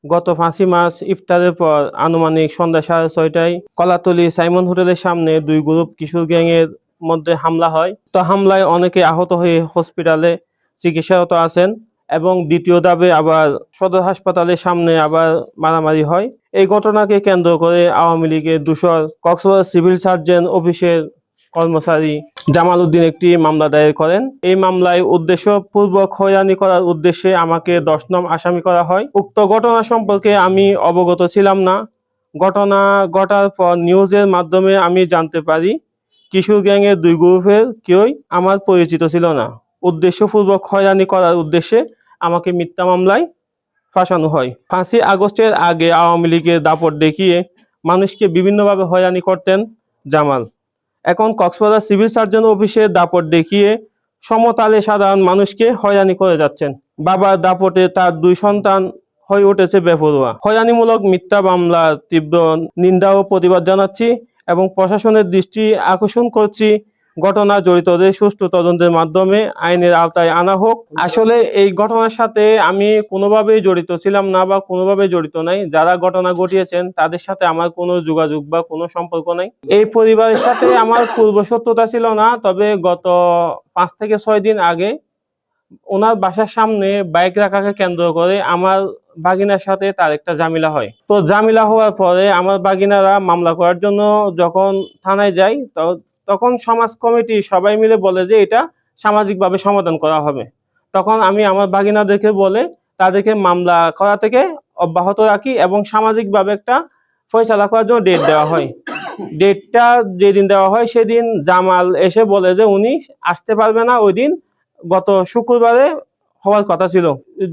গত 5ই মার্চ ইফতারের পর আনুমানিক সন্ধ্যা 6:30টায় কলাতলী সাইমন হোটেলের সামনে দুই গ্রুপ কিশোর গ্যাংয়ের মধ্যে হামলা হয়। তো হামলায় অনেকে আহত হয়ে হসপিটালে চিকিৎসারত আছেন এবং দ্বিতীয় ধাপে আবার সদর হাসপাতালের সামনে আবার মারামারি হয়। এই ঘটনাকে কেন্দ্র করে আওয়ামী লীগের দোসর কক্সবাজার সিভিল সার্জন অফিসের কর্মচারী জামাল উদ্দিন একটি মামলা দায়ের করেন। এই মামলায় উদ্দেশ্যপূর্বক হয়রানি করার উদ্দেশ্যে আমাকে 10 নং আসামি করা হয়। উক্ত ঘটনা সম্পর্কে আমি অবগত ছিলাম না। ঘটনা ঘটার পর নিউজের মাধ্যমে আমি জানতে পারি কিশোর গ্যাংয়ের দুই গ্রুপের কেউই আমার পরিচিত ছিল না। উদ্দেশ্যপূর্বক হয়রানি করার উদ্দেশ্যে আমাকে মিথ্যা মামলায় ফাঁসানো হয়। 5ই আগস্টের আগে আওয়ামী লীগের দাপট দেখিয়ে মানুষকে বিভিন্নভাবে হয়রানি করতেন জামাল। এখন কক্সবাজার সিভিল সার্জন অফিসে দাপট দেখিয়ে সমতালে সাধারণ মানুষকে হয়রানি করে যাচ্ছেন। বাবার দাপটে তার 2 সন্তান হয়ে উঠেছে বেপরোয়া। হয়রানিমূলক মিথ্যা মামলার তীব্র নিন্দা ও প্রতিবাদ জানাচ্ছি এবং প্রশাসনের দৃষ্টি আকর্ষণ করছি ঘটনা জড়িতদের সুষ্ঠু তদন্তের মাধ্যমে আইনের আওতায় আনা হোক। আসলে এই ঘটনার সাথে আমি কোনোভাবেই জড়িত ছিলাম না বা কোনোভাবে জড়িত নাই। যারা ঘটনা ঘটিয়েছেন তাদের সাথে আমার কোনো যোগাযোগ বা কোনো সম্পর্ক নাই। এই পরিবারের সাথে আমার পূর্ব শত্রুতা ছিল না, তবে গত 5 থেকে 6 দিন আগে ওনার বাসার সামনে বাইক রাখাকে কেন্দ্র করে আমার বাগিনার সাথে তার একটা ঝামেলা হয়। তো ঝামেলা হওয়ার পরে আমার বাগিনারা মামলা করার জন্য যখন থানায় যায় তখন সমাজ কমিটি সবাই মিলে বলে যে এটা সামাজিকভাবে সমাধান করা হবে। তখন আমি আমার বাগিনাদেরকে বলে তাদেরকে মামলা করা থেকে অব্যাহত রাখি এবং সামাজিকভাবে একটা ফয়সালা করার জন্য ডেট দেওয়া হয়। ডেটটা যেদিন দেওয়া হয় সেদিন জামাল এসে বলে যে উনি আসতে পারবে না। ওই দিন গত শুক্রবারে হওয়ার কথা ছিল,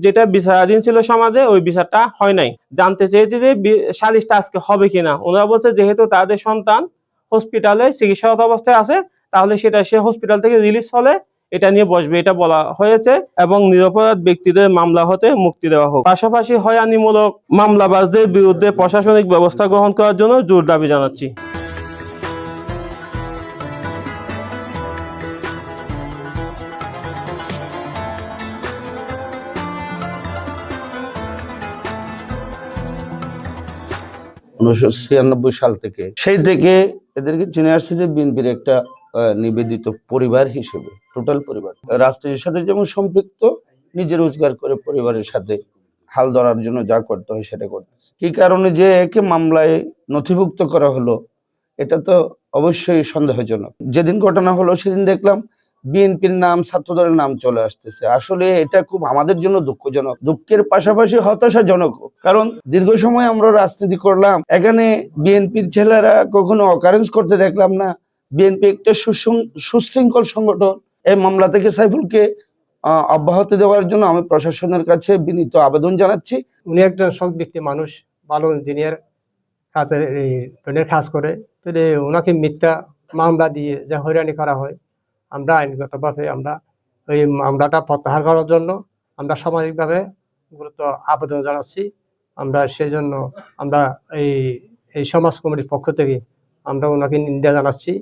যেটা বিচারাধীন ছিল সমাজে, ওই বিচারটা হয় নাই। জানতে চেয়েছি যে সালিশটা আজকে হবে কিনা। ওনারা বলছে যেহেতু তাদের সন্তান হসপিটালে চিকিৎসারত অবস্থায় আছে তাহলে সেটা সে হসপিটাল থেকে রিলিজ হলে এটা নিয়ে বসবে, এটা বলা হয়েছে এবং নিরপরাধ ব্যক্তিদের মামলা হতে মুক্তি দেওয়া হোক। পাশাপাশি হয়রানিমূলক মামলাবাজদের বিরুদ্ধে প্রশাসনিক ব্যবস্থা গ্রহণ করার জন্য জোর দাবি জানাচ্ছি। সাল থেকে এদেরকে চিনে আসছে যে বিএনপির একটা নিবেদিত পরিবার হিসেবে, টোটাল পরিবার রাজনীতির সাথে যেমন সম্পৃক্ত, নিজের রোজগার করে পরিবারের সাথে হাল ধরার জন্য যা করতে হয় সেটা করতেছে। কি কারণে যে একে মামলায় নথিভুক্ত করা হলো এটা তো অবশ্যই সন্দেহজনক। যেদিন ঘটনা হলো সেদিন দেখলাম বিএনপির নাম, ছাত্রদলের নাম চলে আসতেছে। আসলে এটা খুব আমাদের জন্য দুঃখজনক, দুঃখের পাশাপাশি হতাশাজনক। কারণ দীর্ঘ সময় আমরা রাজনীতি করলাম, এখানে বিএনপির ছেলেরা কখনো অকারেন্স করতে দেখলাম না। বিএনপি একটা সুশৃঙ্খল সংগঠন। এই মামলা থেকে সাইফুলকে অব্যাহতি দেওয়ার জন্য আমি প্রশাসনের কাছে বিনীত আবেদন জানাচ্ছি। উনি একটা সৎ ব্যক্তি মানুষ, ভালো ইঞ্জিনিয়ার, কাজ করে। তাহলে ওনাকে মিথ্যা মামলা দিয়ে যে হয়রানি করা হয়, আমরা আইনগতভাবে আমরা ওই মামলাটা প্রত্যাহার করার জন্য আমরা সামাজিকভাবে গুরুত্ব আবেদন জানাচ্ছি। আমরা সেই জন্য আমরা এই সমাজ কমিটির পক্ষ থেকে আমরা ওনাকে নিন্দা জানাচ্ছি।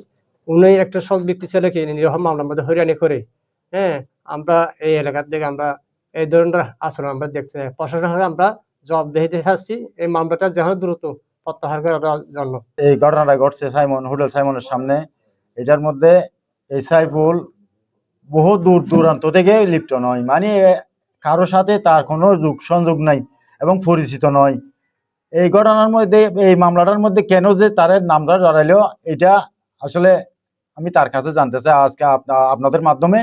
উনি একটা সৎ ব্যক্তি ছেলেকে নিরীহ মামলার মধ্যে হয়রানি করে, আমরা এই এলাকার থেকে আমরা এই ধরনের আচরণ আমরা দেখতে চাই। প্রশাসনের হাতে আমরা জবাবদিহিতে চাচ্ছি এই মামলাটা যেন দ্রুত প্রত্যাহার করার জন্য। এই ঘটনাটা ঘটছে হোটেল সাইমনের সামনে। এটার মধ্যে এই সাইফুল বহু দূর দূরান্ত থেকে লিপ্ত নয়, মানে কারোর সাথে তার কোনো সংযোগ নাই এবং পরিচিত নয়। এই ঘটনার মধ্যে, এই মামলাটার মধ্যে কেন যে তার নামটা জড়াইলো, এটা আসলে আমি তার কাছে জানতে চাই। আজকে আপনাদের মাধ্যমে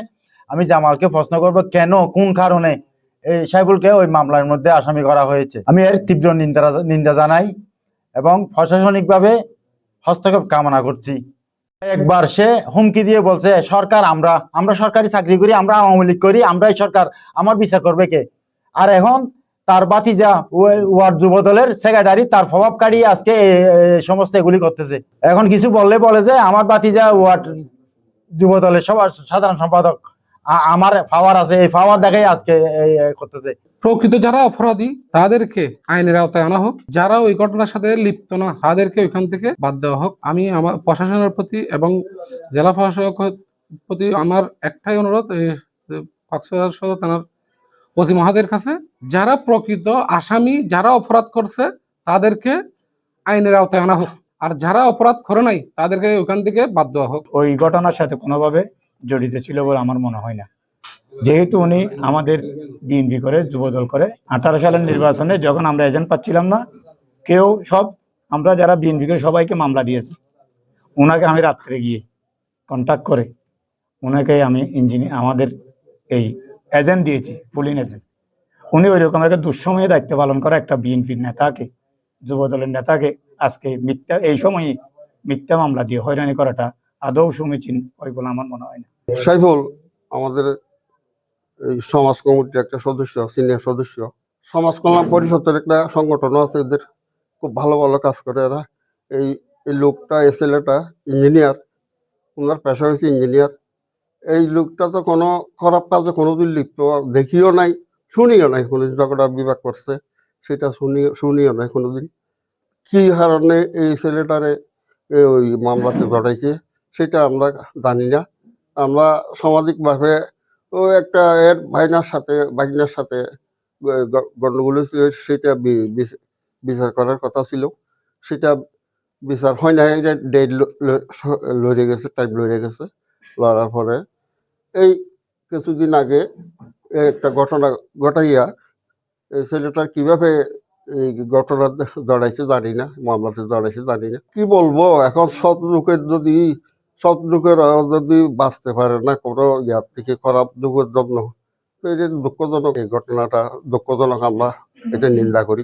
আমি জামালকে প্রশ্ন করবো কেন, কোন কারণে এই সাইফুলকে ওই মামলার মধ্যে আসামি করা হয়েছে। আমি এর তীব্র নিন্দা জানাই এবং প্রশাসনিকভাবে হস্তক্ষেপ কামনা করছি। একবার সে হুমকি দিয়ে বলছে সরকার, আমরা সরকারি চাকরি করি, আমরা আওয়ামী লীগ করি, আমরাই সরকার, আমার বিচার করবে কে? আর এখন তার ভাতিজা ওয়ার্ড যুব দলের সেক্রেটারি, তার প্রভাবকারী আজকে সমস্ত এগুলি করতেছে। এখন কিছু বলে যে আমার ভাতিজা ওয়ার্ড যুব দলের সাধারণ সম্পাদক, আমার পাওয়ার আছে, এই পাওয়ার দেখাই আজকে করতেছে। প্রকৃত যারা অপরাধী তাদেরকে আইনের আওতায় আনা হোক, যারা ওই ঘটনার সাথে লিপ্ত না তাদেরকে ওইখান থেকে বাদ দেওয়া হোক। আমি আমার প্রশাসনের প্রতি এবং জেলা প্রশাসকের প্রতি আমার একটাই অনুরোধ, কক্সবাজার সদর থানার ওসি মহাদের কাছে যারা প্রকৃত আসামি, যারা অপরাধ করছে তাদেরকে আইনের আওতায় আনা হোক, আর যারা অপরাধ করে নাই তাদেরকে ওখান থেকে বাদ দেওয়া হোক। ওই ঘটনার সাথে কোনোভাবে জড়িত ছিল বলে আমার মনে হয় না, যেহেতু উনি আমাদের বিএনপি করে, যুবদল করে। 18 সালের নির্বাচনে যখন আমরা এজেন্ট পাচ্ছিলাম না, আমরা যারা বিএনপি করে সবাইকে মামলা দিয়েছি। ওনাকে আমি রাত্রে গিয়ে কন্ট্যাক্ট করে ওনাকে আমি আমাদের এই এজেন্ট দিয়েছি, পুলিং এজেন্ট। উনি ওই রকম একটা দুঃসময়ে দায়িত্ব পালন করা একটা বিএনপির নেতাকে, যুবদলের নেতাকে আজকে এই সময়ে মিথ্যা মামলা দিয়ে হয়রানি করাটা আদৌ সমীচীন হয় বলে আমার মনে হয় না। সাইফুল আমাদের এই সমাজ কমিটির একটা সদস্য, সিনিয়র সদস্য। সমাজ কল্যাণ পরিষদের একটা সংগঠন আছে, এদের খুব ভালো ভালো কাজ করে এরা। এই লোকটা, এই ছেলেটা ইঞ্জিনিয়ার, ওনার পেশা হয়েছে ইঞ্জিনিয়ার। এই লোকটা তো কোনো খারাপ কাজে কোনোদিন লিপ্ত দেখিও নাই, শুনিও নাই। কোনোদিন ঝগড়া বিভাগ করছে সেটা শুনিও নাই কোনোদিন। কি কারণে এই ছেলেটারে ওই মামলাতে জড়াইছে সেটা আমরা জানি না। আমরা সামাজিকভাবে ও একটা এর ভাইনার সাথে গন্ডগোল হয়েছিল, সেটা বিচার করার কথা ছিল, সেটা বিচার হয় না। এটা ডেট লড়ে গেছে, টাইম লড়ে গেছে। লড়ার পরে এই কিছুদিন আগে একটা ঘটনা ঘটাইয়া এই ছেলেটার কিভাবে এই ঘটনা জড়াইছে জানি না, মামলাতে জড়াইছে জানি না। কি বলবো এখন, সৎ লোকের যদি বাঁচতে পারে না কোনো ইয়ার থেকে, খারাপ যুগের জন্য, তো এটা দুঃখজনক। এই ঘটনাটা দুঃখজনক, আমরা এটা নিন্দা করি।